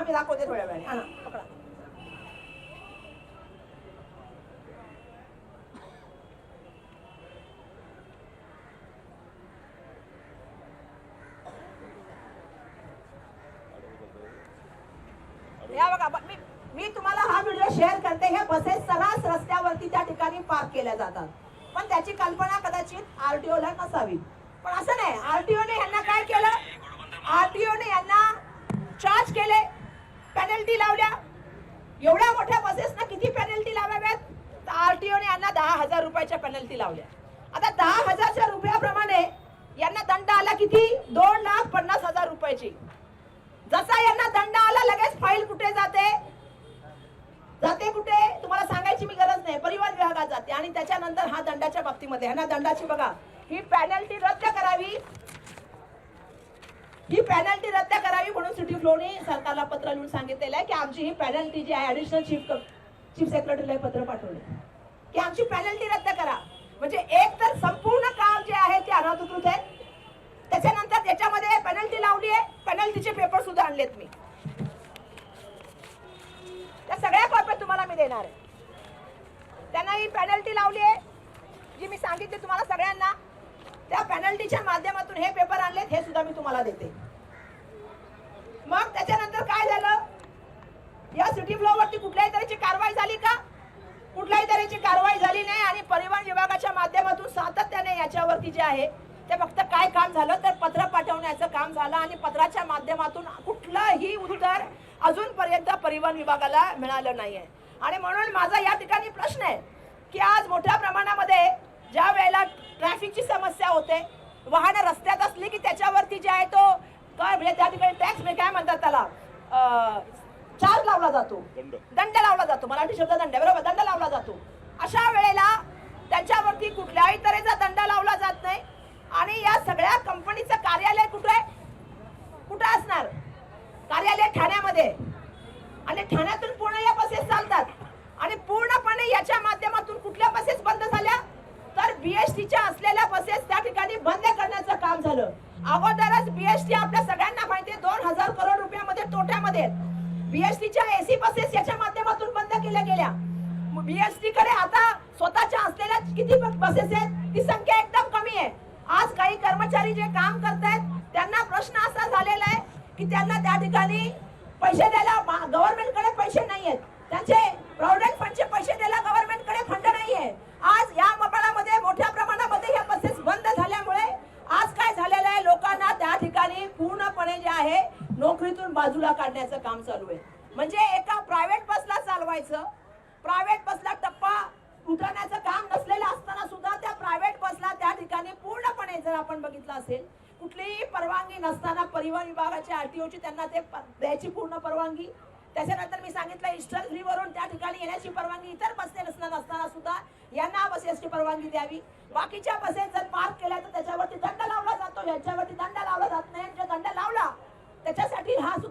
मी दाखवते थोड्या वेळाने. हा ना पकडा. या बघा मी तुम्हाला हा व्हिडिओ शेअर करते. ह्या बसेस सर्रास रस्त्यावरती त्या ठिकाणी पार्क केल्या जातात, पण त्याची कल्पना कदाचित आरटीओ ला नसावी. पण असं नाही, आरटीओने यांना काय केलं, आरटीओने यांना चार्ज केले, पेनल्टी लावल्या. एवढ्या मोठ्या बसेसना किती पेनल्टी लावाव्यात, तर आरटीओने यांना 10,000 रुपयाच्या पेनल्टी लावल्या. आता 10,000 रुपयाप्रमाणे यांना दंड आला किती, 2,50,000 रुपयाची. जसा यांना दंड आला लगेच फाईल कुठे जाते, कुठे तुम्हाला सांगायची मी गरज नाही, परिवहन विभागात जाते. आणि त्याच्यानंतर हा दंडाच्या बाबतीमध्ये ह्यांना दंडाची बघा, ही पेनल्टी रद्द करावी, ही पेनल्टी रद्द करावी म्हणून सिटी फ्लोने सरकारला पत्र लिहून सांगितलेलं आहे की आमची ही पेनल्टी जी आहे, ऍडिशनल चीफ सेक्रेटरीला पत्र पाठवले की आमची पेनल्टी रद्द करा. म्हणजे एक तर संपूर्ण काम जे आहे ते अनधिकृत आहे, त्याच्यानंतर त्याच्यामध्ये पेनल्टी लावली आहे, पेनल्टीचे पेपर सुद्धा आणलेत मी. त्या सगळ्या कॉप्या तुम्हाला मी देणार आहे. त्यांना ही पेनल्टी लावली आहे जी मी सांगितली तुम्हाला सगळ्यांना. त्या पेनल्टीच्या माध्यमातून हे पेपर आणलेत, हे सुद्धा मी तुम्हाला देते. मग त्याच्यानंतर काय झालं, या सिटी फ्लोवरती कुठल्याही तऱ्हेची कारवाई झाली का, कुठल्याही तऱ्हेची कारवाई झाली नाही. आणि परिवहन विभागाच्या माध्यमातून सातत्याने याच्यावरती जे आहे ते फक्त काय काम झालं तर पत्र पाठवण्याचं काम झालं, आणि पत्राच्या माध्यमातून कुठलंही उत्तर अजूनपर्यंत परिवहन विभागाला मिळालं नाहीये. आणि म्हणून माझा या ठिकाणी प्रश्न आहे की आज मोठ्या प्रमाणामध्ये ज्या वेळेला ट्रॅफिकची समस्या होते, वाहन रस्त्यात असली की त्याच्यावरती जे आहे तो काय म्हणजे त्या ठिकाणी टॅक्स काय म्हणतात त्याला, चार्ज लावला जातो, दंड लावला जातो, मराठी शब्द दंड, बरोबर, दंड लावला जातो. अशा वेळेला त्यांच्यावरती कुठल्याही तऱ्हेचा दंड लावला जात नाही. आणि या सगळ्या कंपनीचं कार्यालय कुठे असणार, कार्यालय ठाण्यामध्ये, आणि ठाण्यातून पुणे या बसेस चालतात. आणि पूर्णपणे याच्या माध्यमातून कुठल्या बसेस बंद झाल्या, तर बीएसटीच्या असलेल्या बसेस त्या ठिकाणी बंद करण्याचं काम झालं. अगोदरच बीएसटी आपल्या सगळ्यांना माहिती आहे 2,000 करोड रुपयामध्ये तोट्यामध्ये. बीएसटीच्या एसी बसेस याच्या माध्यमातून बंद केल्या गेल्या. बीएसटी कडे आता स्वतःच्या असलेल्या किती बसेस आहेत, ती संख्या एकदम कमी आहे. आज काही कर्मचारी जे काम करतायत त्यांना प्रश्न असा झालेला आहे की त्यांना त्या ठिकाणी पैसे द्यायला गव्हर्नमेंटकडे पैसे नाहीयेत, त्यांचे प्रॉव्हिडंट फंडचे पैसे द्यायला गव्हर्नमेंटकडे फंड नाहीये. आज या मंडळामध्ये मोठ्या प्रमाणामध्ये या बसेस बंद झाल्यामुळे आज काय झालेलं आहे, लोकांना त्या ठिकाणी पूर्णपणे जे आहे नोकरीतून बाजूला काढण्याचं काम चालू आहे. म्हणजे एका प्रायव्हेट बसला चालवायचं, प्रायव्हेट बसला टप्पा उठवण्याचं काम नसलेलं असताना सुद्धा त्या प्रायव्हेट बसला त्या ठिकाणी पूर्णपणे जर आपण बघितलं असेल कुठलीही परवानगी नसताना परिवहन विभागाच्या आरटीओची त्यांना ते द्यायची पूर्ण परवानगी. त्याच्यानंतर मी सांगितलं इस्टर्लीवरून त्या ठिकाणी येण्याची परवानगी, इतर बसेस नसताना सुद्धा यांना बसेसची परवानगी द्यावी. बाकीच्या बसेस जर पार्क केल्या तर त्याच्यावरती दंड लावला जातो, याच्यावरती दंड लावला जात नाही. जो दंड लावला त्याच्यासाठी हा सुद्धा